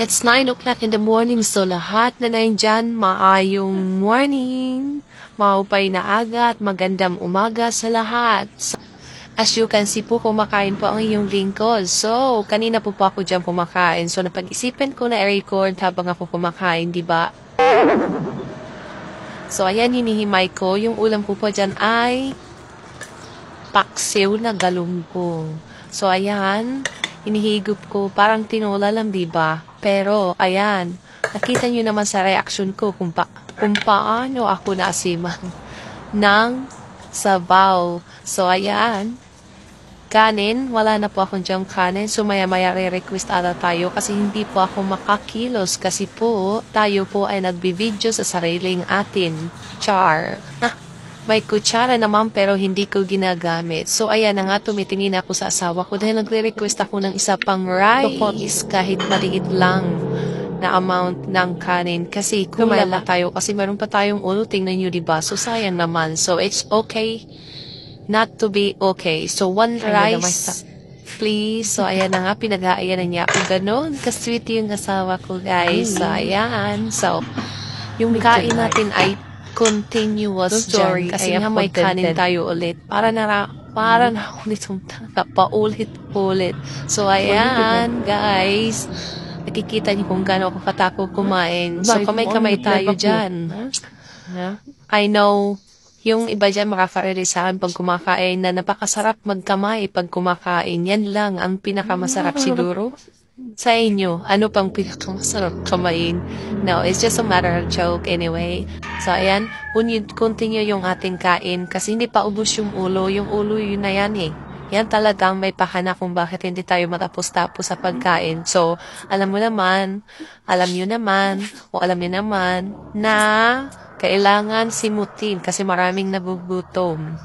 It's 9 o'clock in the morning, so lahat na nandyan, maayong morning, maupay na aga at magandang umaga sa lahat. So, as you can see po, kumakain po ang iyong lingkod. So, kanina po ako dyan kumakain. So, napag-isipan ko na i-record habang ako kumakain, di ba? So, ayan, hinihimay ko. Yung ulam ko po dyan ay paksiw na galunggong. So, ayan, hinihigop ko. Parang tinola lang, di ba? Pero, ayan, nakita nyo naman sa reaction ko kung paano ako naasiman ng sabaw. So, ayan, kanin, wala na po akong diyang kanin. So, maya-maya re-request ata tayo kasi hindi po ako makakilos kasi po, tayo po ay nagbibideo sa sariling atin. Char. May kutsara naman pero hindi ko ginagamit. So, ayan na nga, tumitingin ako sa asawa ko dahil nagre-request ako ng isa pang rice kahit maliit lang na amount ng kanin. Kasi kulang na tayo kasi meron pa tayong ulo. Tingnan nyo, diba? So, sayang naman. So, it's okay not to be okay. So, one rice, please. So, ayan na nga, pinag-aayan na niya ako. Ganon, ka-sweet yung asawa ko, guys. So, ayan. So, yung kain natin ay continuous dyan. Kasi nga may kanin tayo ulit. Para na ako nitong paulit-ulit. So, ayan, guys. Nakikita niyo kung gano'n ako katako kumain. So, kamay-kamay tayo dyan. I know, yung iba dyan makakarelate sa akin pag kumakain na napakasarap magkamay pag kumakain. Yan lang ang pinakamasarap siguro. Sa inyo, ano pang pinakamasarap kamain? No, it's just a matter of joke anyway. So, ayan, continue yung ating kain kasi hindi pa ubos yung ulo. Yung ulo yun na yan eh. Yan talagang may pakana kung bakit hindi tayo matapos-tapos sa pagkain. So, alam nyo naman na kailangan simutin kasi maraming nagugutom.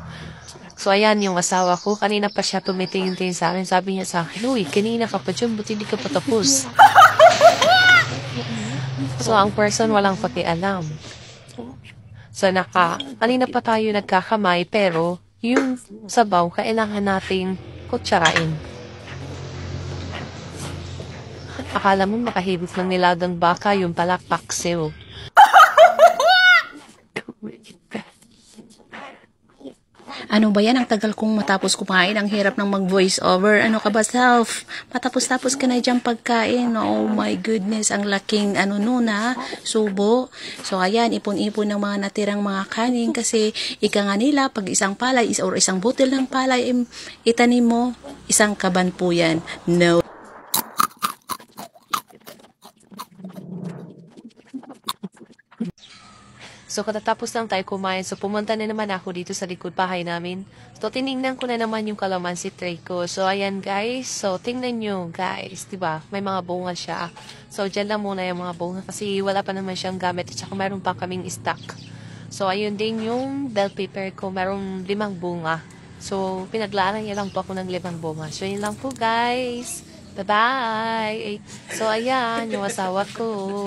So, ayan yung asawa ko. Kanina pa siya tumitingin sa akin. Sabi niya sa akin, uy, kanina ka pa dyan, buti hindi ka pa tapos. So, ang person walang pakialam. So, kanina pa tayo nagkakamay, pero yung sabaw, kailangan nating kutsarain. Akala mo makahibot ng nilagang baka, yung pala paksiw. Ano ba yan? Ang tagal kong matapos kumain. Ang hirap ng mag-voice over. Ano ka ba, self? Matapos-tapos ka na dyan pagkain. Oh my goodness. Ang laking subo. So, ayan, ipon-ipon ng mga natirang mga kanin kasi ika nga nila, pag isang palay or isang butil ng palay, itanim mo, isang kaban po yan. No. So, katatapos lang tayo kumain. So, pumunta na naman ako dito sa likod bahay namin. So, tinignan ko na naman yung calamansi tray ko. So, ayan guys. So, tingnan nyo guys. Diba? May mga bunga siya. So, dyan lang muna yung mga bunga kasi wala pa naman siyang gamit. At saka meron pa kaming stock. So, ayun din yung bell pepper ko. Merong 5 bunga. So, pinaglaan niya lang po ako ng 5 bunga. So, yun lang po guys. Bye-bye! So, ayan, yung asawa ko.